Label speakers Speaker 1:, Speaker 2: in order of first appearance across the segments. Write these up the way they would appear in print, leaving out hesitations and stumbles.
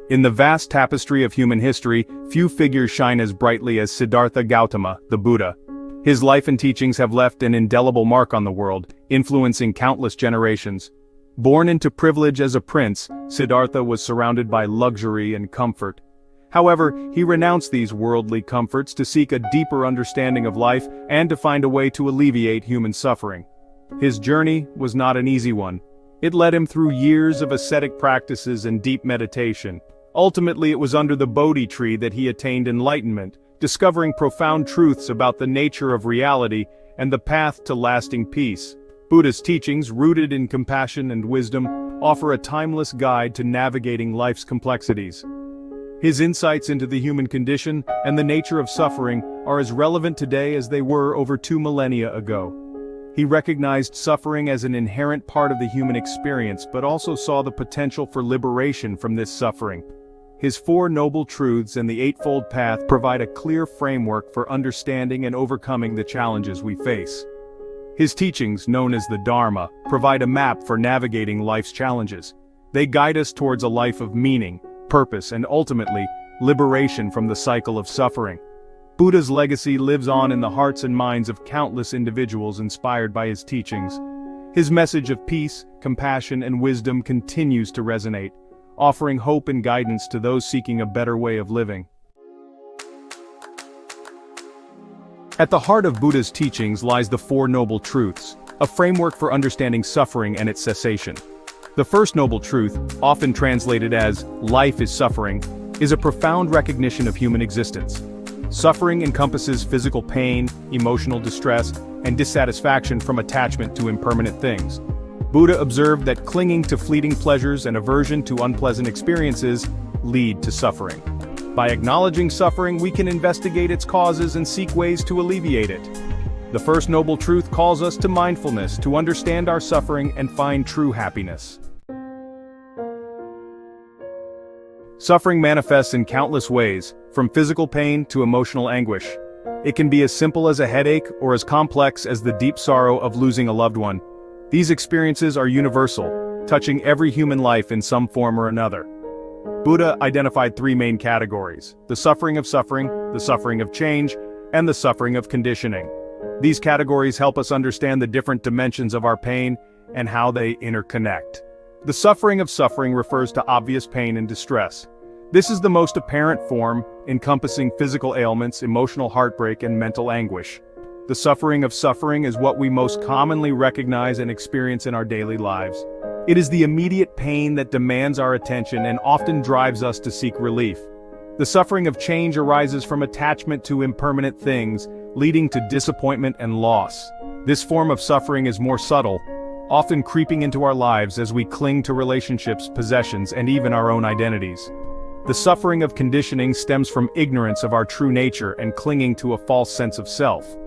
Speaker 1: In the vast tapestry of human history, few figures shine as brightly as Siddhartha Gautama, the Buddha. His life and teachings have left an indelible mark on the world, influencing countless generations. Born into privilege as a prince, Siddhartha was surrounded by luxury and comfort. However, he renounced these worldly comforts to seek a deeper understanding of life and to find a way to alleviate human suffering. His journey was not an easy one. It led him through years of ascetic practices and deep meditation. Ultimately, it was under the Bodhi tree that he attained enlightenment, discovering profound truths about the nature of reality and the path to lasting peace. Buddha's teachings, rooted in compassion and wisdom, offer a timeless guide to navigating life's complexities. His insights into the human condition and the nature of suffering are as relevant today as they were over 2 millennia ago. He recognized suffering as an inherent part of the human experience, but also saw the potential for liberation from this suffering. His 4 Noble Truths and the Eightfold Path provide a clear framework for understanding and overcoming the challenges we face. His teachings, known as the Dharma, provide a map for navigating life's challenges. They guide us towards a life of meaning, purpose, and ultimately, liberation from the cycle of suffering. Buddha's legacy lives on in the hearts and minds of countless individuals inspired by his teachings. His message of peace, compassion, and wisdom continues to resonate, offering hope and guidance to those seeking a better way of living. At the heart of Buddha's teachings lies the 4 Noble Truths, a framework for understanding suffering and its cessation. The first noble truth, often translated as "life is suffering," is a profound recognition of human existence. Suffering encompasses physical pain, emotional distress, and dissatisfaction from attachment to impermanent things. Buddha observed that clinging to fleeting pleasures and aversion to unpleasant experiences lead to suffering. By acknowledging suffering, we can investigate its causes and seek ways to alleviate it. The first noble truth calls us to mindfulness, to understand our suffering and find true happiness. Suffering manifests in countless ways, from physical pain to emotional anguish. It can be as simple as a headache or as complex as the deep sorrow of losing a loved one. These experiences are universal, touching every human life in some form or another. Buddha identified 3 main categories: the suffering of change, and the suffering of conditioning. These categories help us understand the different dimensions of our pain and how they interconnect. The suffering of suffering refers to obvious pain and distress. This is the most apparent form, encompassing physical ailments, emotional heartbreak, and mental anguish. The suffering of suffering is what we most commonly recognize and experience in our daily lives. It is the immediate pain that demands our attention and often drives us to seek relief. The suffering of change arises from attachment to impermanent things, leading to disappointment and loss. This form of suffering is more subtle, often creeping into our lives as we cling to relationships, possessions, and even our own identities. The suffering of conditioning stems from ignorance of our true nature and clinging to a false sense of self.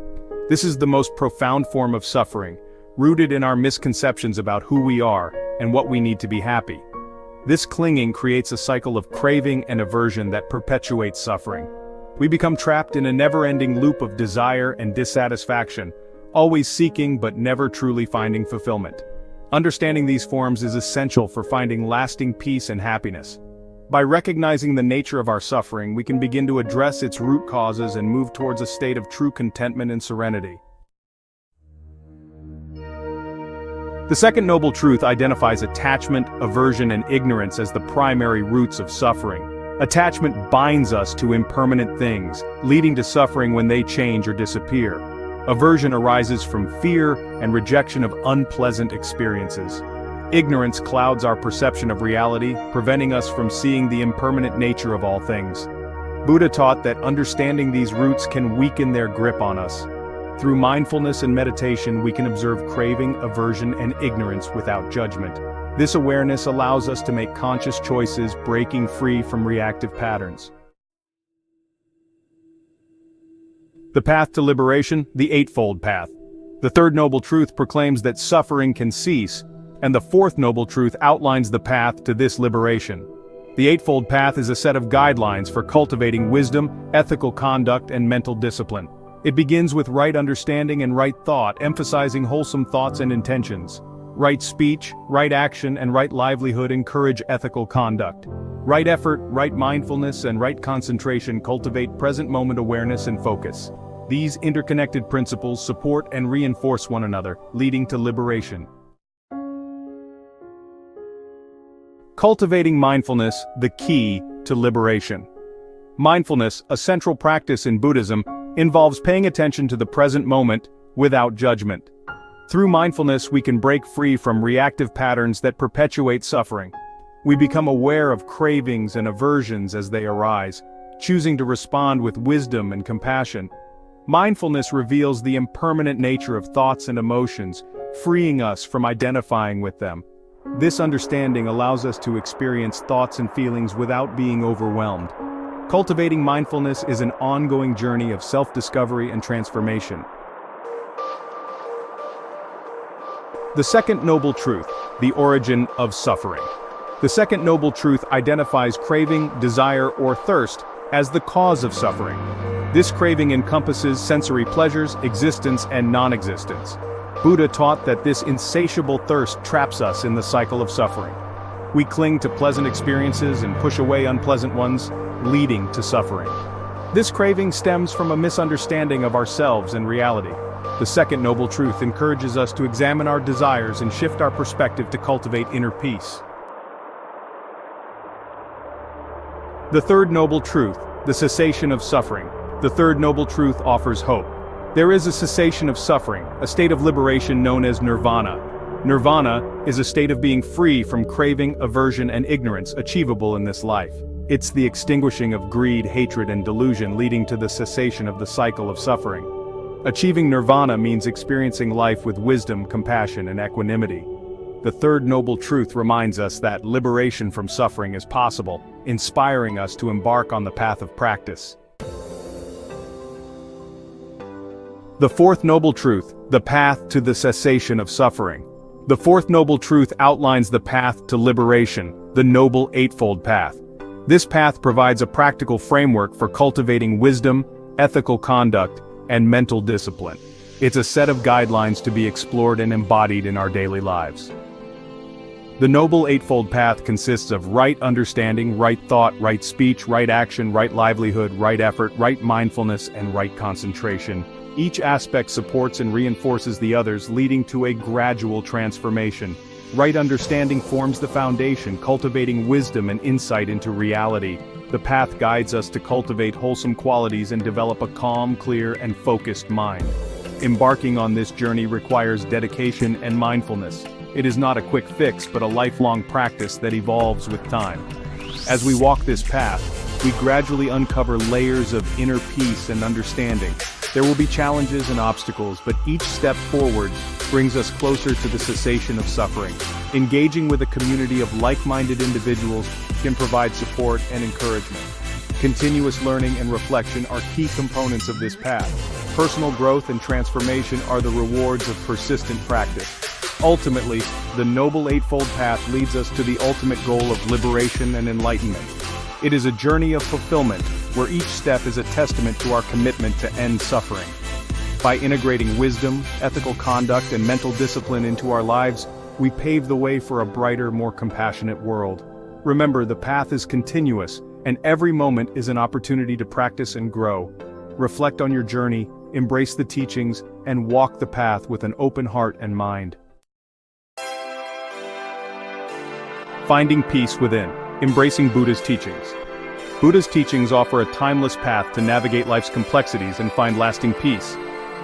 Speaker 1: This is the most profound form of suffering, rooted in our misconceptions about who we are and what we need to be happy. This clinging creates a cycle of craving and aversion that perpetuates suffering. We become trapped in a never-ending loop of desire and dissatisfaction, always seeking but never truly finding fulfillment. Understanding these forms is essential for finding lasting peace and happiness. By recognizing the nature of our suffering, we can begin to address its root causes and move towards a state of true contentment and serenity. The second noble truth identifies attachment, aversion, and ignorance as the primary roots of suffering. Attachment binds us to impermanent things, leading to suffering when they change or disappear. Aversion arises from fear and rejection of unpleasant experiences. Ignorance clouds our perception of reality, preventing us from seeing the impermanent nature of all things. Buddha taught that understanding these roots can weaken their grip on us. Through mindfulness and meditation, we can observe craving, aversion, and ignorance without judgment. This awareness allows us to make conscious choices, breaking free from reactive patterns. The path to liberation, the Eightfold Path. The third noble truth proclaims that suffering can cease, and the fourth noble truth outlines the path to this liberation. The Eightfold Path is a set of guidelines for cultivating wisdom, ethical conduct, and mental discipline. It begins with right understanding and right thought, emphasizing wholesome thoughts and intentions. Right speech, right action, and right livelihood encourage ethical conduct. Right effort, right mindfulness, and right concentration cultivate present-moment awareness and focus. These interconnected principles support and reinforce one another, leading to liberation. Cultivating mindfulness, the key to liberation. Mindfulness, a central practice in Buddhism, involves paying attention to the present moment without judgment. Through mindfulness, we can break free from reactive patterns that perpetuate suffering. We become aware of cravings and aversions as they arise, choosing to respond with wisdom and compassion. Mindfulness reveals the impermanent nature of thoughts and emotions, freeing us from identifying with them. This understanding allows us to experience thoughts and feelings without being overwhelmed. Cultivating mindfulness is an ongoing journey of self-discovery and transformation. The second noble truth, the origin of suffering. The second noble truth identifies craving, desire, or thirst as the cause of suffering. This craving encompasses sensory pleasures, existence, and non-existence. Buddha taught that this insatiable thirst traps us in the cycle of suffering. We cling to pleasant experiences and push away unpleasant ones, leading to suffering. This craving stems from a misunderstanding of ourselves and reality. The second noble truth encourages us to examine our desires and shift our perspective to cultivate inner peace. The third noble truth, the cessation of suffering. The third noble truth offers hope. There is a cessation of suffering, a state of liberation known as nirvana. Nirvana is a state of being free from craving, aversion, and ignorance achievable in this life. It's the extinguishing of greed, hatred, and delusion, leading to the cessation of the cycle of suffering. Achieving nirvana means experiencing life with wisdom, compassion, and equanimity. The third noble truth reminds us that liberation from suffering is possible, inspiring us to embark on the path of practice. The fourth noble truth, the path to the cessation of suffering. The fourth noble truth outlines the path to liberation, the Noble Eightfold Path. This path provides a practical framework for cultivating wisdom, ethical conduct, and mental discipline. It's a set of guidelines to be explored and embodied in our daily lives. The Noble Eightfold Path consists of right understanding, right thought, right speech, right action, right livelihood, right effort, right mindfulness, and right concentration. Each aspect supports and reinforces the others, leading to a gradual transformation. Right understanding forms the foundation, cultivating wisdom and insight into reality. The path guides us to cultivate wholesome qualities and develop a calm, clear, and focused mind. Embarking on this journey requires dedication and mindfulness. It is not a quick fix, but a lifelong practice that evolves with time. As we walk this path, we gradually uncover layers of inner peace and understanding. There will be challenges and obstacles, but each step forward brings us closer to the cessation of suffering. Engaging with a community of like-minded individuals can provide support and encouragement. Continuous learning and reflection are key components of this path. Personal growth and transformation are the rewards of persistent practice. Ultimately, the Noble Eightfold Path leads us to the ultimate goal of liberation and enlightenment. It is a journey of fulfillment, where each step is a testament to our commitment to end suffering. By integrating wisdom, ethical conduct, and mental discipline into our lives, we pave the way for a brighter, more compassionate world. Remember, the path is continuous, and every moment is an opportunity to practice and grow. Reflect on your journey, embrace the teachings, and walk the path with an open heart and mind. Finding peace within. Embracing Buddha's teachings. Buddha's teachings offer a timeless path to navigate life's complexities and find lasting peace.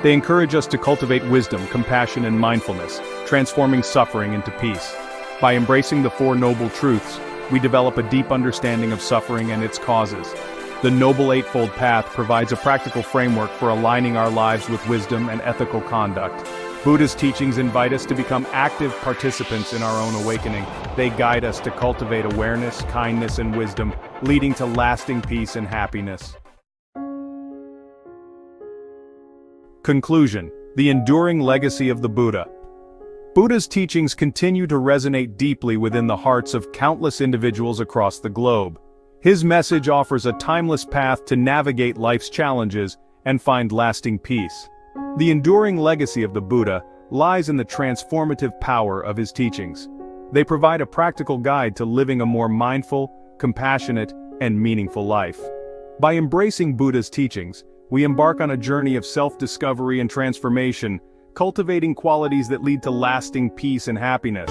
Speaker 1: They encourage us to cultivate wisdom, compassion, and mindfulness, transforming suffering into peace. By embracing the Four Noble Truths, we develop a deep understanding of suffering and its causes. The Noble Eightfold Path provides a practical framework for aligning our lives with wisdom and ethical conduct. Buddha's teachings invite us to become active participants in our own awakening. They guide us to cultivate awareness, kindness, and wisdom, leading to lasting peace and happiness. Conclusion: the enduring legacy of the Buddha. Buddha's teachings continue to resonate deeply within the hearts of countless individuals across the globe. His message offers a timeless path to navigate life's challenges and find lasting peace. The enduring legacy of the Buddha lies in the transformative power of his teachings. They provide a practical guide to living a more mindful, compassionate, and meaningful life. By embracing Buddha's teachings, we embark on a journey of self-discovery and transformation, cultivating qualities that lead to lasting peace and happiness.